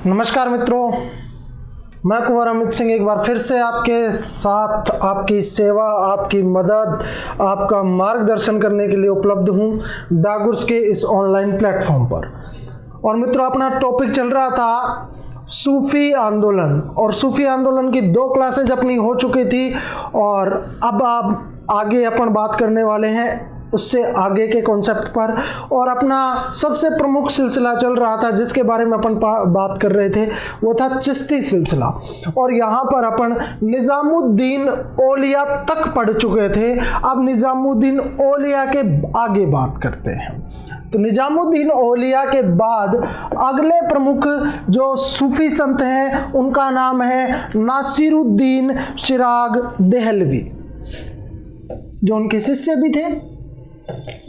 नमस्कार मित्रों, मैं कुंवर अमित सिंह एक बार फिर से आपके साथ आपकी सेवा, आपकी मदद, आपका मार्गदर्शन करने के लिए उपलब्ध हूं डागुर्स के इस ऑनलाइन प्लेटफॉर्म पर। और मित्रों, अपना टॉपिक चल रहा था सूफी आंदोलन, और सूफी आंदोलन की 2 क्लासेज अपनी हो चुकी थी और अब आप आगे अपन बात करने वाले हैं उससे आगे के कॉन्सेप्ट पर। और अपना सबसे प्रमुख सिलसिला चल रहा था जिसके बारे में अपन बात कर रहे थे वो था चिश्ती सिलसिला, और यहाँ पर अपन निजामुद्दीन औलिया तक पढ़ चुके थे। अब निजामुद्दीन औलिया के आगे बात करते हैं। तो निजामुद्दीन औलिया के बाद अगले प्रमुख जो सूफी संत हैं उनका नाम है नासिरुद्दीन चिराग देहलवी, जो उनके शिष्य भी थे।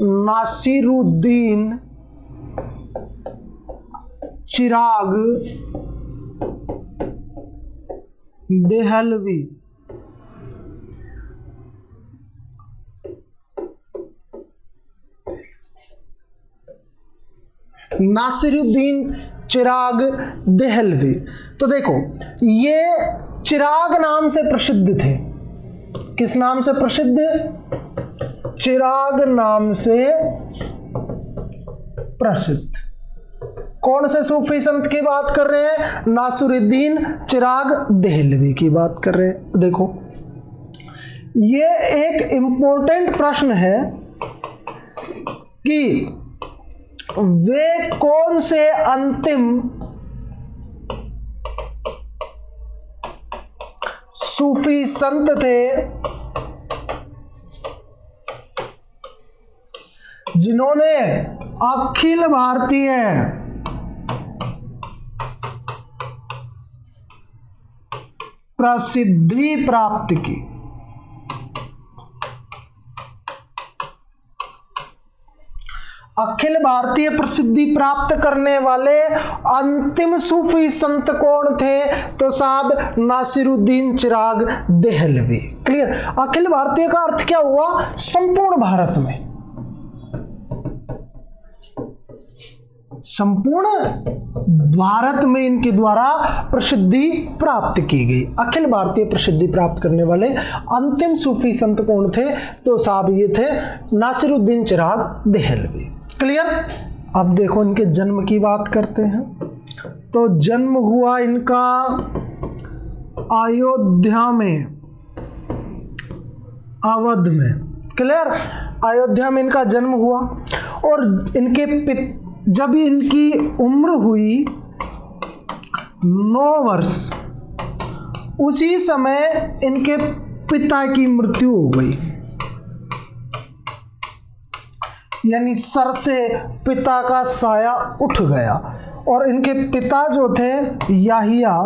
नासिरुद्दीन चिराग देहलवी। नासिरुद्दीन चिराग देहलवी, तो देखो ये चिराग नाम से प्रसिद्ध थे। किस नाम से प्रसिद्ध? चिराग नाम से प्रसिद्ध। कौन से सूफी संत की बात कर रहे हैं? नासिरुद्दीन चिराग देहलवी की बात कर रहे हैं। देखो ये एक इंपॉर्टेंट प्रश्न है कि वे कौन से अंतिम सूफी संत थे जिन्होंने अखिल भारतीय प्रसिद्धि प्राप्त की। अखिल भारतीय प्रसिद्धि प्राप्त करने वाले अंतिम सूफी संत कौन थे? तो साहब नासिरुद्दीन चिराग देहलवी। क्लियर? अखिल भारतीय का अर्थ क्या हुआ? संपूर्ण भारत में, संपूर्ण भारत में इनके द्वारा प्रसिद्धि प्राप्त की गई। अखिल भारतीय प्रसिद्धि प्राप्त करने वाले अंतिम सूफी संत कौन थे? तो साहब ये थे नासिरुद्दीन चिराग देहलवी। क्लियर? अब देखो इनके जन्म की बात करते हैं। तो जन्म हुआ इनका अयोध्या में, अवध में। क्लियर? अयोध्या में इनका जन्म हुआ और इनके जब इनकी उम्र हुई 9 वर्ष, उसी समय इनके पिता की मृत्यु हो गई। यानी सर से पिता का साया उठ गया और इनके पिता जो थे याहिया,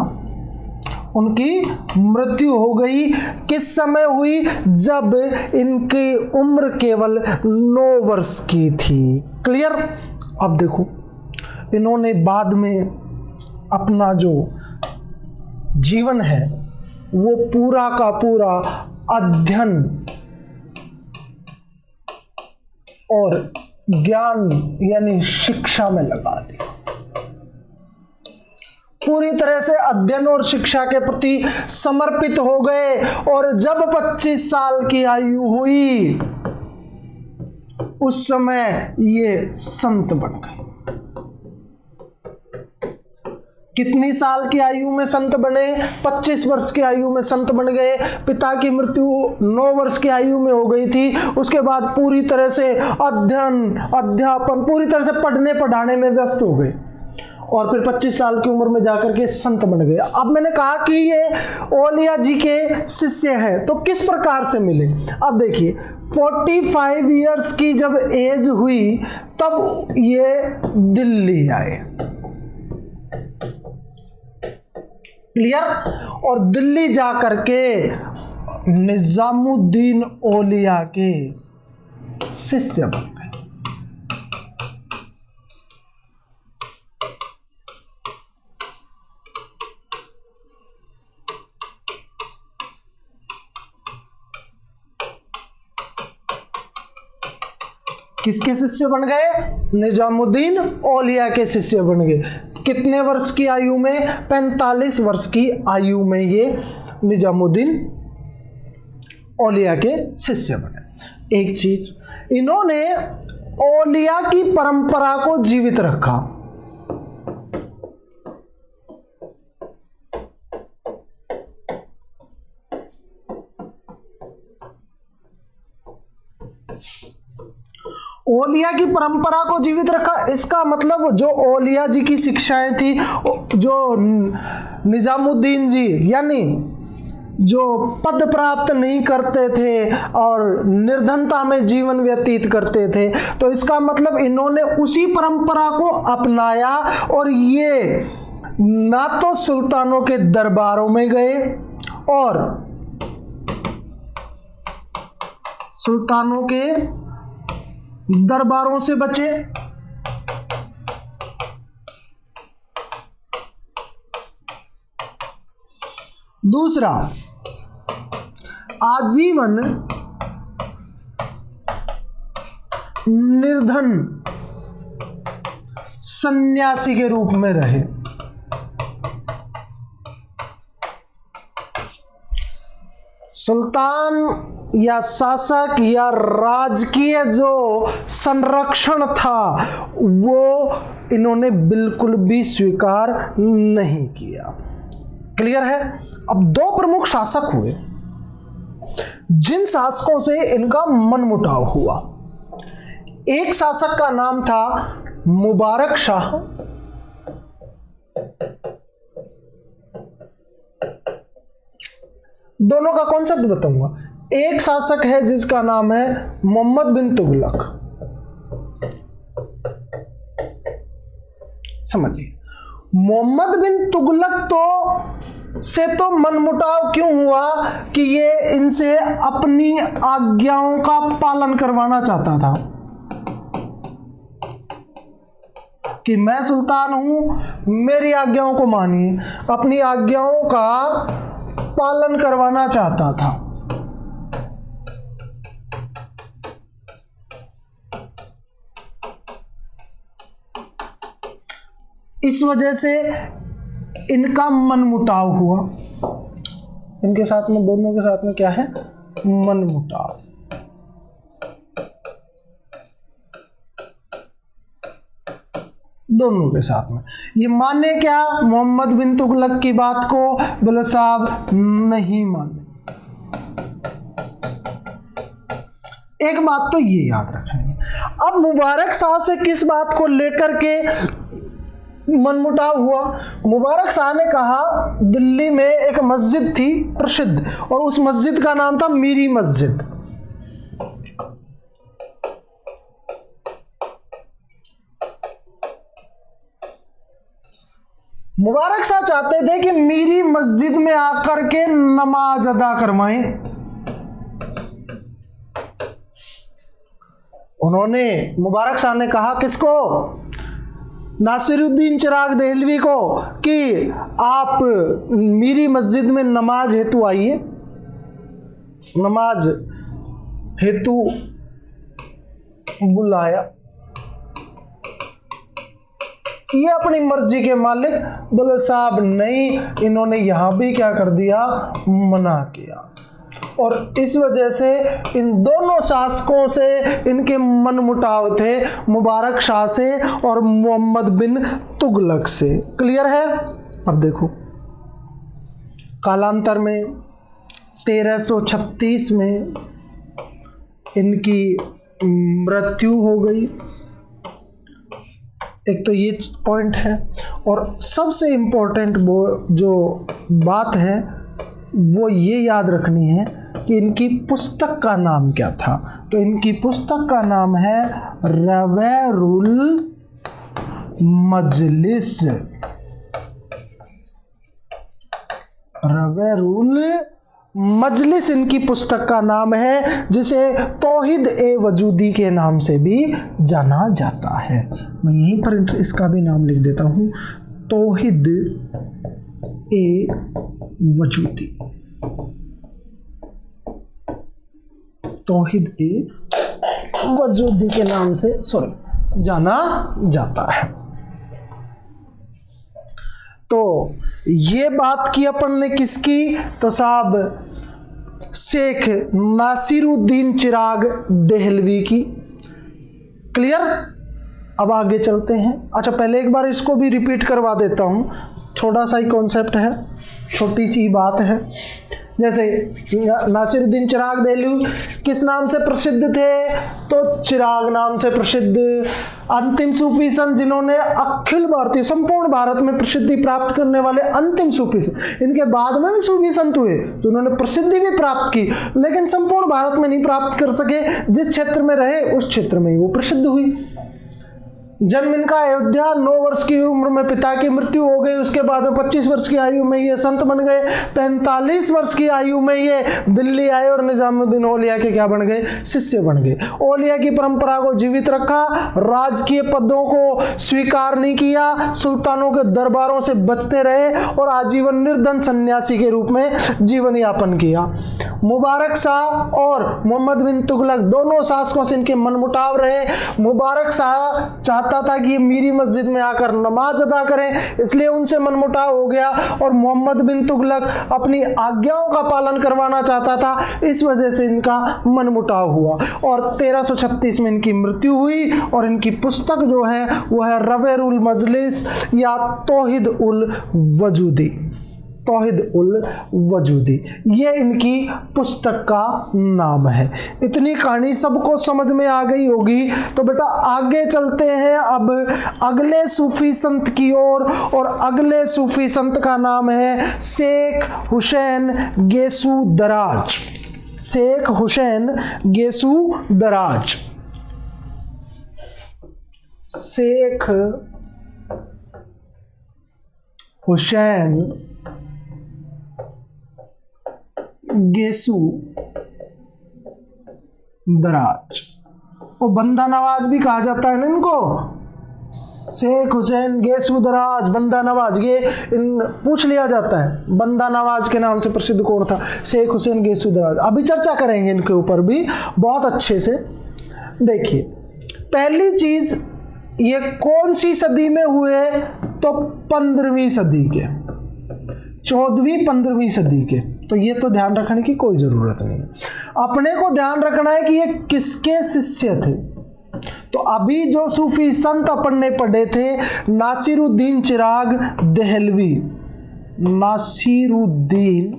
उनकी मृत्यु हो गई। किस समय हुई? जब इनकी उम्र केवल 9 वर्ष की थी। क्लियर? अब देखो इन्होंने बाद में अपना जो जीवन है वो पूरा का पूरा अध्ययन और ज्ञान यानी शिक्षा में लगा दिया। पूरी तरह से अध्ययन और शिक्षा के प्रति समर्पित हो गए और जब 25 साल की आयु हुई उस समय ये संत बन गए। कितनी साल की आयु में संत बने? 25 वर्ष की आयु में संत बन गए। पिता की मृत्यु 9 वर्ष की आयु में हो गई थी। उसके बाद पूरी तरह से अध्ययन, अध्यापन, पूरी तरह से पढ़ने पढ़ाने में व्यस्त हो गए और फिर 25 साल की उम्र में जाकर के संत बन गए। अब मैंने कहा कि ये औलिया जी के शिष्य हैं, तो किस प्रकार से मिले? अब देखिए 45 इयर्स की जब एज हुई तब ये दिल्ली आए। क्लियर? और दिल्ली जाकर के निजामुद्दीन औलिया के शिष्य बन गए। किसके शिष्य बन गए? निजामुद्दीन औलिया के शिष्य बन गए। कितने वर्ष की आयु में? 45 वर्ष की आयु में ये निजामुद्दीन औलिया के शिष्य बने। एक चीज, इन्होंने औलिया की परंपरा को जीवित रखा। औलिया की परंपरा को जीवित रखा, इसका मतलब जो औलिया जी की शिक्षाएं थी, जो निजामुद्दीन जी यानी जो पद प्राप्त नहीं करते थे और निर्धनता में जीवन व्यतीत करते थे, तो इसका मतलब इन्होंने उसी परंपरा को अपनाया और ये ना तो सुल्तानों के दरबारों में गए और सुल्तानों के दरबारों से बचे, दूसरा आजीवन निर्धन सन्यासी के रूप में रहे। सुल्तान या शासक या राजकीय जो संरक्षण था वो इन्होंने बिल्कुल भी स्वीकार नहीं किया। क्लियर है? अब दो प्रमुख शासक हुए जिन शासकों से इनका मनमुटाव हुआ। एक शासक का नाम था मुबारक शाह, दोनों का कॉन्सेप्ट बताऊंगा। एक शासक है जिसका नाम है मोहम्मद बिन तुगलक। समझिए, मोहम्मद बिन तुगलक से तो मनमुटाव क्यों हुआ कि ये इनसे अपनी आज्ञाओं का पालन करवाना चाहता था कि मैं सुल्तान हूं, मेरी आज्ञाओं को मानिए, अपनी आज्ञाओं का पालन करवाना चाहता था। इस वजह से इनका मनमुटाव हुआ। इनके साथ में, दोनों के साथ में क्या है? मनमुटाव। दोनों के साथ में ये माने क्या मोहम्मद बिन तुगलक की बात को? बोले साहब नहीं माने। एक बात तो ये याद रखनी। अब मुबारक साहब से किस बात को लेकर के मनमुटाव हुआ? मुबारक शाह ने कहा दिल्ली में एक मस्जिद थी प्रसिद्ध और उस मस्जिद का नाम था मीरी मस्जिद। मुबारक शाह चाहते थे कि मीरी मस्जिद में आकर के नमाज अदा करवाएं। उन्होंने, मुबारक शाह ने कहा किसको? नासिरुद्दीन चिराग देहलवी को कि आप मीरी मस्जिद में नमाज हेतु आइए। नमाज हेतु बुलाया। ये अपनी मर्जी के मालिक। बोले साहब नहीं, इन्होंने यहां भी क्या कर दिया? मना किया। और इस वजह से इन दोनों शासकों से इनके मनमुटाव थे, मुबारक शाह से और मोहम्मद बिन तुगलक से। क्लियर है? अब देखो, कालांतर में 1336 में इनकी मृत्यु हो गई। एक तो ये पॉइंट है, और सबसे इम्पोर्टेंट वो जो बात है वो ये याद रखनी है कि इनकी पुस्तक का नाम क्या था। तो इनकी पुस्तक का नाम है रवैरुल मजलिस। रवैरुल मजलिस इनकी पुस्तक का नाम है, जिसे तौहीद ए वजूदी के नाम से भी जाना जाता है। मैं यहीं पर इसका भी नाम लिख देता हूँ, तौहीद ए वजूदी। तौहीद ए वजूदी के नाम से जाना जाता है। तो ये बात की अपन ने किसकी, तो साहब शेख नासिरुद्दीन चिराग देहलवी की। क्लियर। अब आगे चलते हैं। अच्छा, पहले एक बार इसको भी रिपीट करवा देता हूं, थोड़ा सा ही कॉन्सेप्ट है, छोटी सी बात है। जैसे नासिरुद्दीन चिराग देहलवी किस नाम से प्रसिद्ध थे, तो चिराग नाम से प्रसिद्ध। अंतिम सूफी संत जिन्होंने अखिल भारतीय संपूर्ण भारत में प्रसिद्धि प्राप्त करने वाले अंतिम सूफी संत, इनके बाद में भी सूफी संत हुए जिन्होंने प्रसिद्धि भी प्राप्त की, लेकिन संपूर्ण भारत में नहीं प्राप्त कर सके। जिस क्षेत्र में रहे उस क्षेत्र में ही वो प्रसिद्ध हुई। जन्म इनका अयोध्या, 9 वर्ष की उम्र में पिता की मृत्यु हो गई, उसके बाद में 25 वर्ष की आयु में ये संत बन गए। 45 वर्ष की आयु में ये दिल्ली आए और निजामुद्दीन औलिया के क्या बन गए, शिष्य बन गए। औलिया की परंपरा को जीवित रखा, राजकीय पदों को स्वीकार नहीं किया, सुल्तानों के दरबारों से बचते रहे और आजीवन निर्धन सन्यासी के रूप में जीवन यापन किया। मुबारक शाह और मोहम्मद बिन तुगलक दोनों शासकों से इनके मनमुटाव रहे। मुबारक शाह चाहता था कि ये मीरी मस्जिद में आकर नमाज अदा करें, इसलिए उनसे मनमुटाव हो गया, और मोहम्मद बिन तुगलक अपनी आज्ञाओं का पालन करवाना चाहता था, इस वजह से इनका मनमुटाव हुआ और 1336 में इनकी मृत्यु हुई। और इनकी पुस्तक जो है वो है रवेर उल मजलिस या तौहीद उल वजूदी। तौहीद उल वजूदी ये इनकी पुस्तक का नाम है। इतनी कहानी सबको समझ में आ गई होगी। तो बेटा आगे चलते हैं अब अगले सूफी संत की ओर, और अगले सूफी संत का नाम है शेख हुसैन गेसू दराज। शेख हुसैन गेसू दराज। शेख हुसैन गेसू दराज, वो बंदा नवाज भी कहा जाता है ना इनको। शेख हुसैन गेसू दराज, बंदा नवाज, ये पूछ लिया जाता है बंदा नवाज के नाम से प्रसिद्ध कौन था, शेख हुसैन गेसू दराज। अभी चर्चा करेंगे इनके ऊपर भी बहुत अच्छे से। देखिए पहली चीज, ये कौन सी सदी में हुए, तो 15वीं सदी के, 14वीं 15वीं सदी के। तो ये तो ध्यान रखने की कोई जरूरत नहीं है, अपने को ध्यान रखना है कि ये किसके शिष्य थे। तो अभी जो सूफी संत अपन ने पढ़े थे, नासिरुद्दीन चिराग देहलवी, नासिरुद्दीन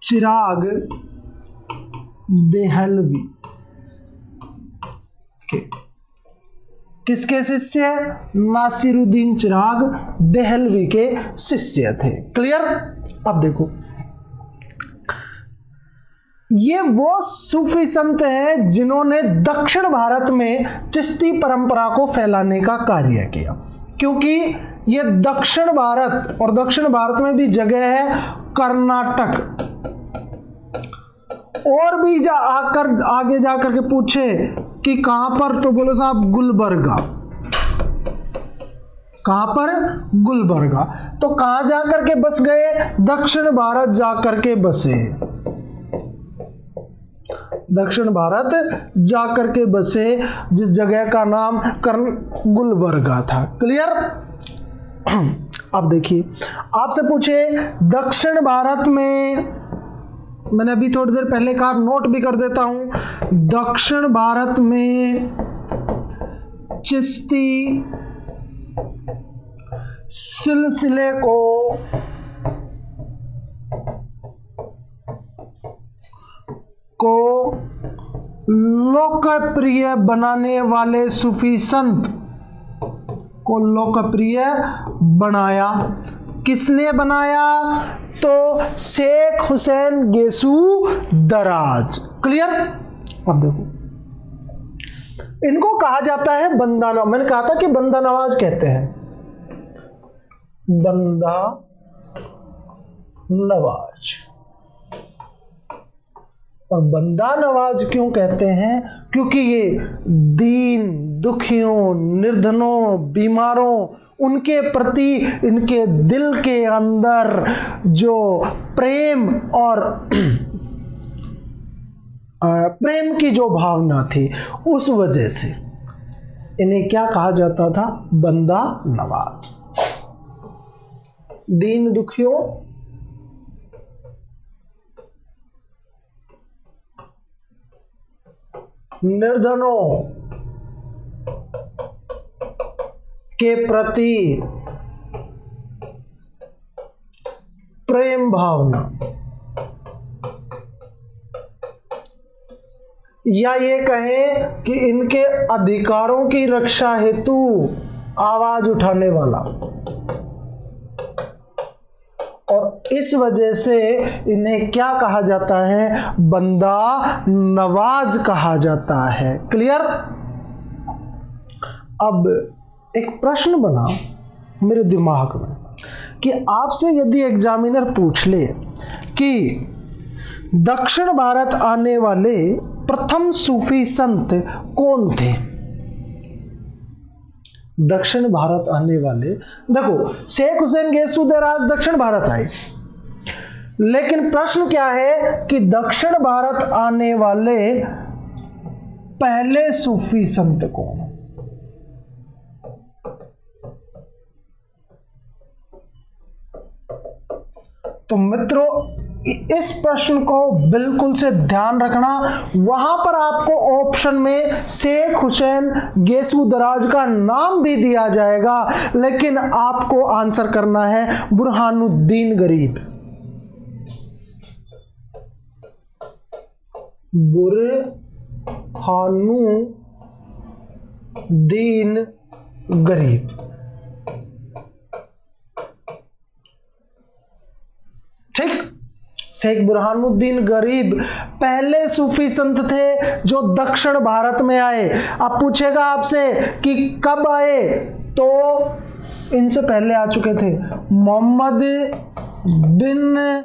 चिराग देहलवी किसके शिष्य, नासिरुद्दीन चिराग देहलवी के शिष्य थे। क्लियर। अब देखो ये वो सूफी संत हैं जिन्होंने दक्षिण भारत में चिश्ती परंपरा को फैलाने का कार्य किया, क्योंकि ये दक्षिण भारत, और दक्षिण भारत में भी जगह है कर्नाटक, और भी आगे जाकर के पूछे कि कहां पर, तो बोलो साहब गुलबर्गा। कहां पर, गुलबर्गा। तो कहां जाकर के बस गए, दक्षिण भारत जाकर के बसे, दक्षिण भारत जाकर के बसे, जिस जगह का नाम गुलबर्गा था। क्लियर। अब देखिए आपसे पूछे दक्षिण भारत में, मैंने अभी थोड़ी देर पहले कहा, नोट भी कर देता हूं, दक्षिण भारत में चिश्ती सिलसिले को लोकप्रिय बनाने वाले सूफी संत को लोकप्रिय बनाया। किसने बनाया, तो शेख हुसैन गेसू दराज। क्लियर। अब देखो इनको कहा जाता है बंदा नवाज। मैंने कहा था कि बंदा नवाज कहते हैं, बंदा नवाज। और बंदा नवाज क्यों कहते हैं, क्योंकि ये दीन दुखियों, निर्धनों, बीमारों, उनके प्रति इनके दिल के अंदर जो प्रेम और प्रेम की जो भावना थी, उस वजह से इन्हें क्या कहा जाता था? बंदा नवाज। दीन दुखियों, निर्धनों के प्रति प्रेम भावना, या ये कहें कि इनके अधिकारों की रक्षा हेतु आवाज उठाने वाला, और इस वजह से इन्हें क्या कहा जाता है? बंदा नवाज कहा जाता है। क्लियर? अब एक प्रश्न बना मेरे दिमाग में कि आपसे यदि एग्जामिनर पूछ ले कि दक्षिण भारत आने वाले प्रथम सूफी संत कौन थे? दक्षिण भारत आने वाले, देखो शेख हुसैन गेसू दराज दक्षिण भारत आए, लेकिन प्रश्न क्या है कि दक्षिण भारत आने वाले पहले सूफी संत कौन? तो मित्रों, इस प्रश्न को बिल्कुल से ध्यान रखना। वहां पर आपको ऑप्शन में शेख हुसैन गेसू दराज का नाम भी दिया जाएगा, लेकिन आपको आंसर करना है बुरहानुद्दीन गरीब। बुरहानुद्दीन गरीब। ठीक, शेख बुरहानुद्दीन गरीब पहले सूफी संत थे जो दक्षिण भारत में आए। अब पूछेगा आपसे कि कब आए, तो इनसे पहले आ चुके थे, मोहम्मद बिन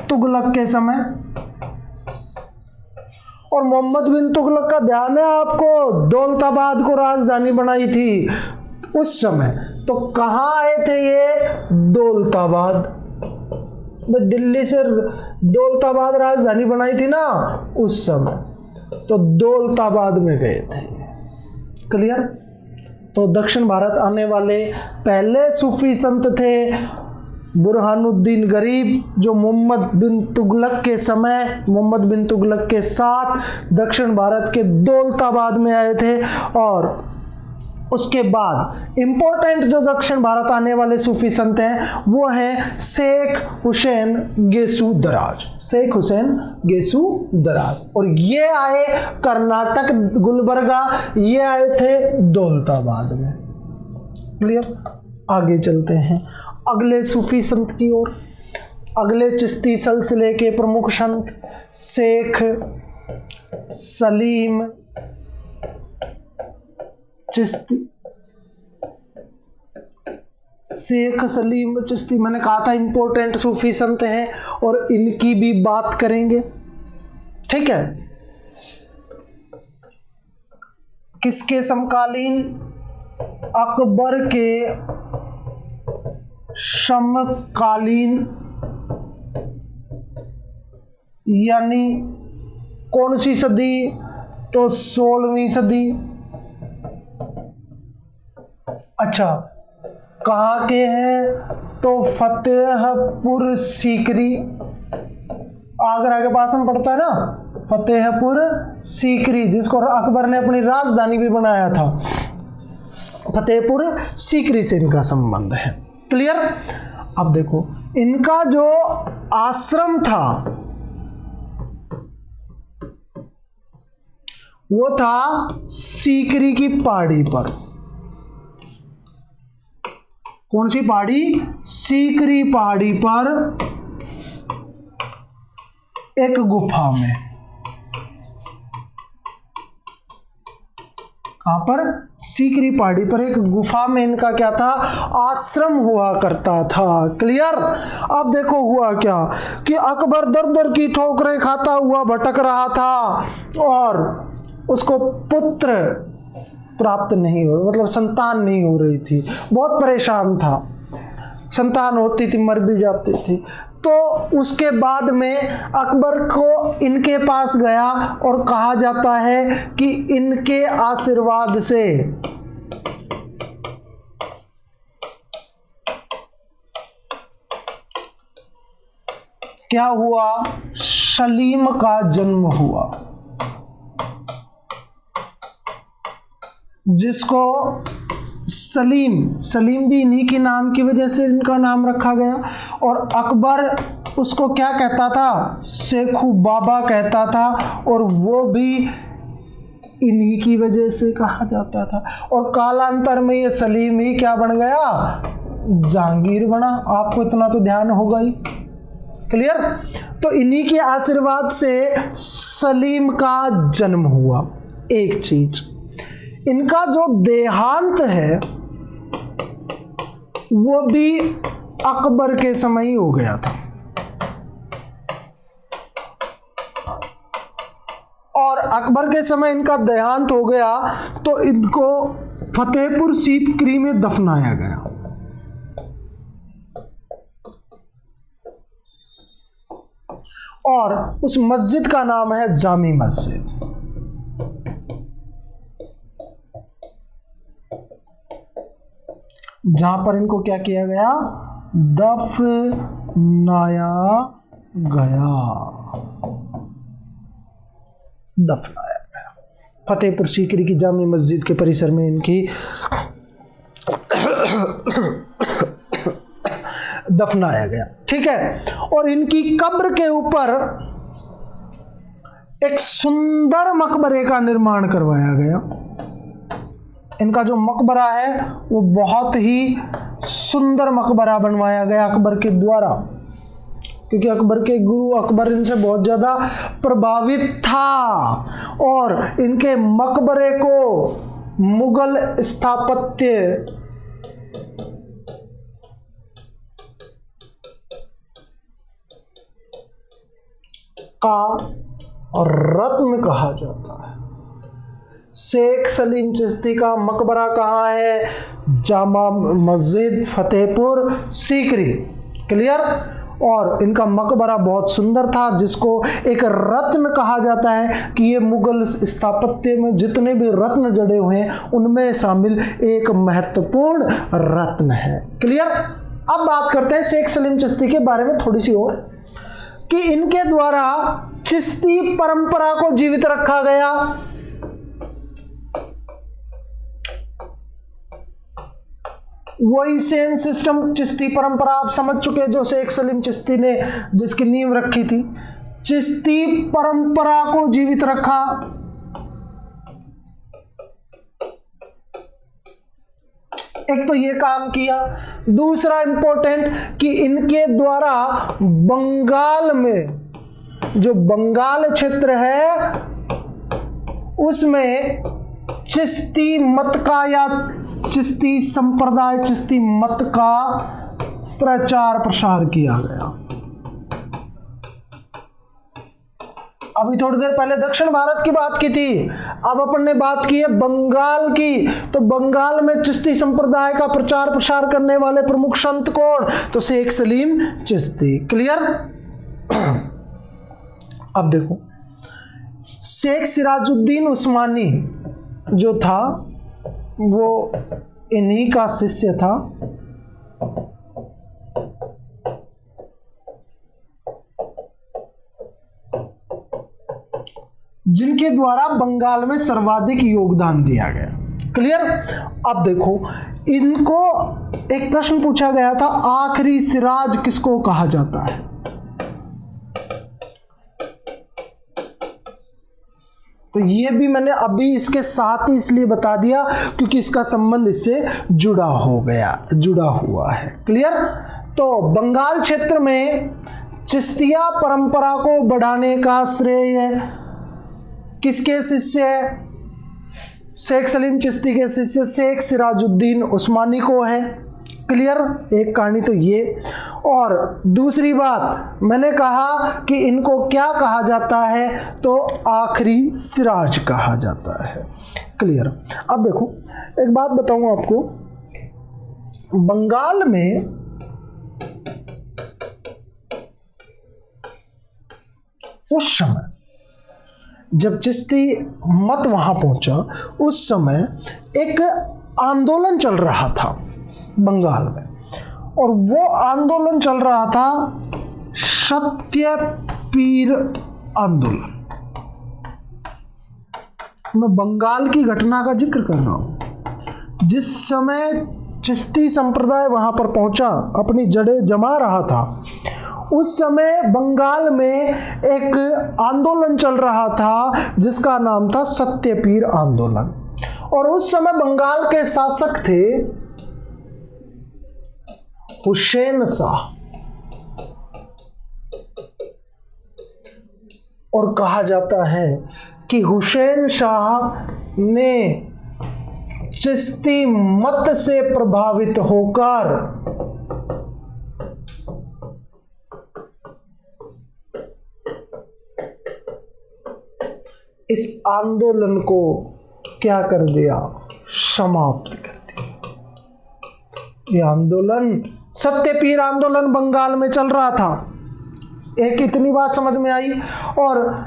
तुगलक के समय। और मोहम्मद बिन तुगलक का ध्यान है आपको, दौलताबाद को राजधानी बनाई थी उस समय। तो कहाँ आए थे ये? दौलताबाद। दिल्ली से दौलताबाद राजधानी बनाई थी ना उस समय, तो दौलताबाद में गए थे। क्लियर? तो दक्षिण भारत आने वाले पहले सूफी संत थे बुरहानुद्दीन गरीब, जो मोहम्मद बिन तुगलक के समय, मोहम्मद बिन तुगलक के साथ दक्षिण भारत के दौलताबाद में आए थे। और उसके बाद इंपॉर्टेंट जो दक्षिण भारत आने वाले सूफी संत हैं वो हैं शेख हुसैन गेसू दराज। शेख हुसैन गेसू दराज, और ये आए कर्नाटक गुलबर्गा, ये आए थे दौलताबाद में। क्लियर? आगे चलते हैं अगले सूफी संत की ओर। अगले चिश्ती सिलसिले के प्रमुख संत शेख सलीम चिश्ती। शेख सलीम चिश्ती, मैंने कहा था इंपॉर्टेंट सूफी संत हैं और इनकी भी बात करेंगे। ठीक है? किसके समकालीन? अकबर के समकालीन, यानी कौन सी सदी? तो 16वीं सदी। अच्छा, कहाँ के हैं? तो फतेहपुर सीकरी, आगरा के पास में पड़ता है ना, फतेहपुर सीकरी, जिसको अकबर ने अपनी राजधानी भी बनाया था। फतेहपुर सीकरी से इनका संबंध है। क्लियर? अब देखो, इनका जो आश्रम था वो था सीकरी की पहाड़ी पर। कौन सी पहाड़ी? सीकरी पहाड़ी पर एक गुफा में। कहां पर? सीकरी पहाड़ी पर एक गुफा में इनका क्या था? आश्रम हुआ करता था। क्लियर? अब देखो हुआ क्या कि अकबर दर दर की ठोकरें खाता हुआ भटक रहा था और उसको पुत्र प्राप्त नहीं हो, मतलब संतान नहीं हो रही थी, बहुत परेशान था, संतान होती थी मर भी जाती थी। तो उसके बाद में अकबर को इनके पास गया और कहा जाता है कि इनके आशीर्वाद से क्या हुआ, सलीम का जन्म हुआ, जिसको सलीम भी इन्हीं के नाम की वजह से इनका नाम रखा गया। और अकबर उसको क्या कहता था, शेखू बाबा कहता था, और वो भी इन्हीं की वजह से कहा जाता था। और कालांतर में ये सलीम ही क्या बन गया, जहांगीर बना। आपको इतना तो ध्यान होगा ही, क्लियर। तो इन्हीं के आशीर्वाद से सलीम का जन्म हुआ। एक चीज, इनका जो देहांत है वो भी अकबर के समय ही हो गया था। और अकबर के समय इनका देहांत हो गया तो इनको फतेहपुर सीकरी में दफनाया गया। और उस मस्जिद का नाम है जामी मस्जिद। जहां पर इनको क्या किया गया, दफनाया गया। फतेहपुर सीकरी की जामी मस्जिद के परिसर में इनकी दफनाया गया, ठीक है। और इनकी कब्र के ऊपर एक सुंदर मकबरे का निर्माण करवाया गया। इनका जो मकबरा है वो बहुत ही सुंदर मकबरा बनवाया गया अकबर के द्वारा, क्योंकि अकबर के गुरु अकबर इनसे बहुत ज़्यादा प्रभावित था। और इनके मकबरे को मुगल स्थापत्य का रत्न कहा जाता है। शेख सलीम चिश्ती का मकबरा कहाँ है, जामा मस्जिद फतेहपुर सीकरी, क्लियर। और इनका मकबरा बहुत सुंदर था, जिसको एक रत्न कहा जाता है कि ये मुगल स्थापत्य में जितने भी रत्न जड़े हुए हैं उनमें शामिल एक महत्वपूर्ण रत्न है, क्लियर। अब बात करते हैं शेख सलीम चिश्ती के बारे में थोड़ी सी और, कि इनके द्वारा चिश्ती परंपरा को जीवित रखा गया। वही सेम सिस्टम चिश्ती परंपरा आप समझ चुके हैं जो शेख सलीम चिश्ती ने जिसकी नींव रखी थी। चिश्ती परंपरा को जीवित रखा। एक तो ये काम किया, दूसरा इंपॉर्टेंट कि इनके द्वारा बंगाल में, जो बंगाल क्षेत्र है उसमें चिश्ती मत का या चिश्ती संप्रदाय, चिश्ती मत का प्रचार प्रसार किया गया। अभी थोड़ी देर पहले दक्षिण भारत की बात की थी, अब अपन ने बात की है बंगाल की। तो बंगाल में चिश्ती संप्रदाय का प्रचार प्रसार करने वाले प्रमुख संत कौन, तो शेख सलीम चिश्ती, क्लियर। अब देखो, शेख सिराजुद्दीन उस्मानी जो था वो इन्हीं का शिष्य था। जिनके द्वारा बंगाल में सर्वाधिक योगदान दिया गया, क्लियर। अब देखो, इनको एक प्रश्न पूछा गया था, आखिरी सिराज किसको कहा जाता है। तो ये भी मैंने अभी इसके साथ ही इसलिए बता दिया क्योंकि इसका संबंध इससे जुड़ा हुआ है, क्लियर। तो बंगाल क्षेत्र में चिश्तिया परंपरा को बढ़ाने का श्रेय किसके शिष्य है, शेख सलीम चिश्ती के शिष्य शेख सिराजुद्दीन उस्मानी को है, क्लियर। एक कहानी तो ये। और दूसरी बात मैंने कहा कि इनको क्या कहा जाता है, तो आखिरी सिराज कहा जाता है। क्लियर। अब देखो एक बात बताऊं आपको, बंगाल में उस समय जब चिश्ती मत वहां पहुंचा, उस समय एक आंदोलन चल रहा था बंगाल में, और वो आंदोलन चल रहा था सत्यपीर आंदोलन। मैं बंगाल की घटना का जिक्र कर रहा हूं। जिस समय चिश्ती संप्रदाय वहां पर पहुंचा, अपनी जड़ें जमा रहा था, उस समय बंगाल में एक आंदोलन चल रहा था जिसका नाम था सत्यपीर आंदोलन। और उस समय बंगाल के शासक थे हुसैन शाह, और कहा जाता है कि हुसैन शाह ने चिश्ती मत से प्रभावित होकर इस आंदोलन को क्या कर दिया, समाप्त कर दिया। ये आंदोलन सत्यपीर आंदोलन बंगाल में चल रहा था। एक इतनी बात समझ में आई। और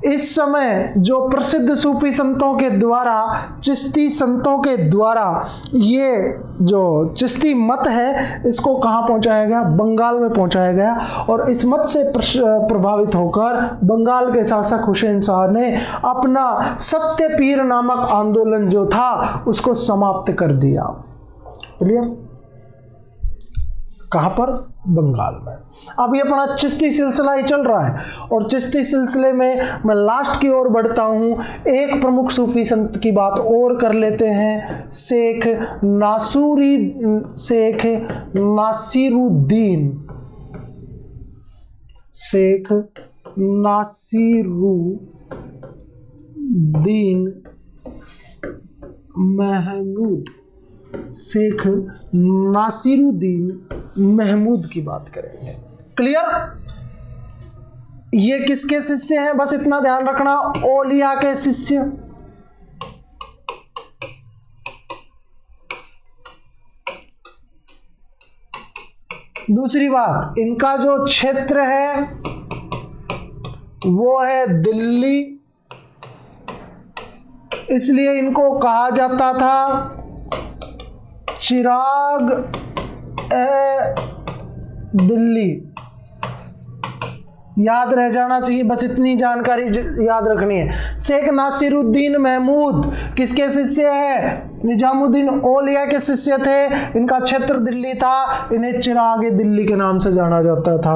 इस समय जो प्रसिद्ध सूफी संतों के द्वारा, चिश्ती संतों के द्वारा ये जो चिश्ती मत है, इसको कहाँ पहुँचाया गया, बंगाल में पहुँचाया गया। और इस मत से प्रभावित होकर बंगाल के शासक हुसैन शाह ने अपना सत्यपीर नामक आंदोलन जो था उसको समाप्त कर दिया। क्लियर। कहाँ पर, बंगाल में। अब ये अपना चिश्ती सिलसिला ही चल रहा है, और चिश्ती सिलसिले में मैं लास्ट की ओर बढ़ता हूँ। एक प्रमुख सूफी संत की बात और कर लेते हैं, शेख नासिरुद्दीन। शेख नासिरुद्दीन महमूद, शेख नासिरुद्दीन महमूद की बात करेंगे। क्लियर। ये किसके शिष्य हैं, बस इतना ध्यान रखना, औलिया के शिष्य। दूसरी बात, इनका जो क्षेत्र है वो है दिल्ली, इसलिए इनको कहा जाता था चिराग ए दिल्ली। याद रह जाना चाहिए, बस इतनी जानकारी याद रखनी है। शेख नासिरुद्दीन महमूद किसके शिष्य है, निजामुद्दीन औलिया के शिष्य थे। इनका क्षेत्र दिल्ली था, इन्हें चिराग दिल्ली के नाम से जाना जाता था।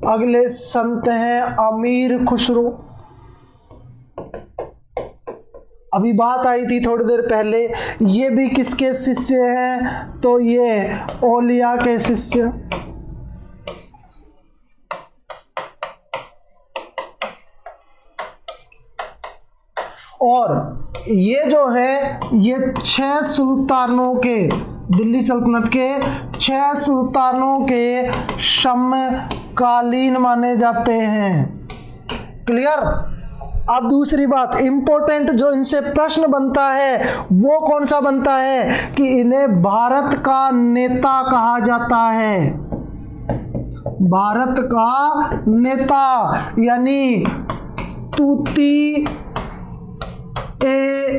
अगले संत हैं अमीर खुसरो। अभी बात आई थी थोड़ी देर पहले, ये भी किसके शिष्य हैं, तो ये औलिया के शिष्य। और ये जो है, ये 6 सुल्तानों के, दिल्ली सल्तनत के 6 सुल्तानों के समकालीन माने जाते हैं। क्लियर। अब दूसरी बात इंपॉर्टेंट जो इनसे प्रश्न बनता है वो कौन सा बनता है कि इन्हें भारत का नेता कहा जाता है। भारत का नेता यानी तूती ए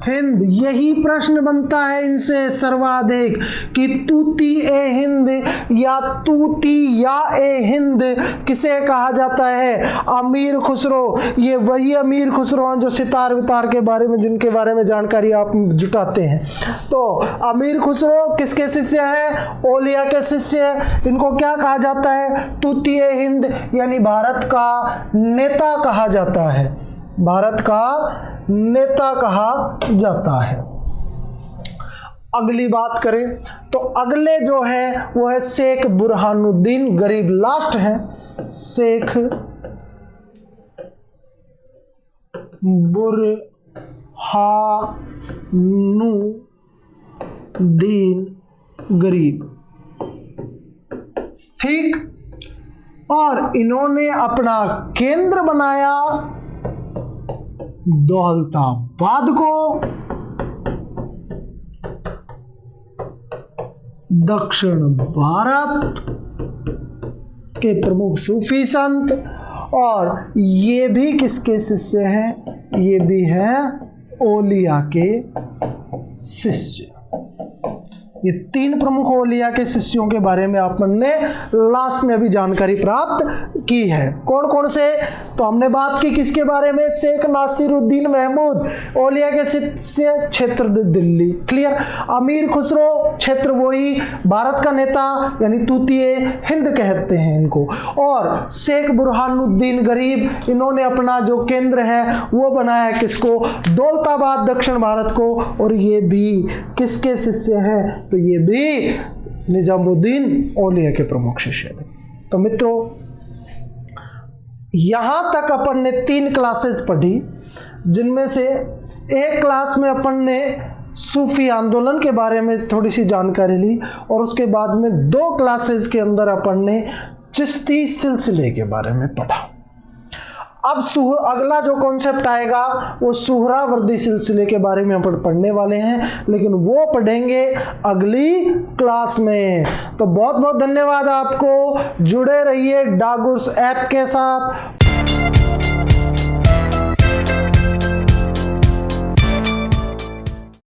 हिंद, यही प्रश्न बनता है इनसे सर्वाधिक कि तूती ए हिंद या तूती या ए हिंद किसे कहा जाता है। अमीर खुसरो, ये वही अमीर खुसरो हैं जो सितार वितार के बारे में, जिनके बारे में जानकारी आप जुटाते हैं। तो अमीर खुसरो किसके शिष्य हैं, औलिया के शिष्य। इनको क्या कहा जाता है, तूती ए हिंद यानी भारत का नेता कहा जाता है, भारत का नेता कहा जाता है। अगली बात करें तो अगले जो है वो है शेख बुरहानुद्दीन गरीब, लास्ट है शेख बुरहानुद्दीन गरीब, ठीक। और इन्होंने अपना केंद्र बनाया दौलताबाद को, दक्षिण भारत के प्रमुख सूफी संत, और ये भी किसके शिष्य हैं? ये भी हैं ओलिया के शिष्य। ये 3 प्रमुख औलिया के शिष्यों के बारे में आपने लास्ट में अभी जानकारी प्राप्त की है। कौन कौन से? तो हमने बात की किसके बारे में? शेख नासिरुद्दीन महमूद, औलिया के शिष्य, क्षेत्र दिल्ली, क्लियर। अमीर खुसरो, क्षेत्र वही, भारत का नेता यानी तूतिए हिंद कहते हैं इनको। और शेख बुरहानुद्दीन गरीब, इन्होंने अपना जो केंद्र है वो बनाया किसको? दौलताबाद, दक्षिण भारत को। और ये भी किसके शिष्य हैं? तो ये भी निजामुद्दीन औलिया के प्रमुख शिष्य थे। तो मित्रों, यहां तक अपन ने 3 क्लासेस पढ़ी, जिनमें से एक क्लास में अपन ने सूफी आंदोलन के बारे में थोड़ी सी जानकारी ली, और उसके बाद में 2 क्लासेस के अंदर अपन ने चिश्ती सिलसिले के बारे में पढ़ा। अब अगला जो कॉन्सेप्ट आएगा वो सुहरावर्दी सिलसिले के बारे में अपन पढ़ने वाले हैं, लेकिन वो पढ़ेंगे अगली क्लास में। तो बहुत बहुत धन्यवाद आपको। जुड़े रहिए डागुर्स ऐप के साथ।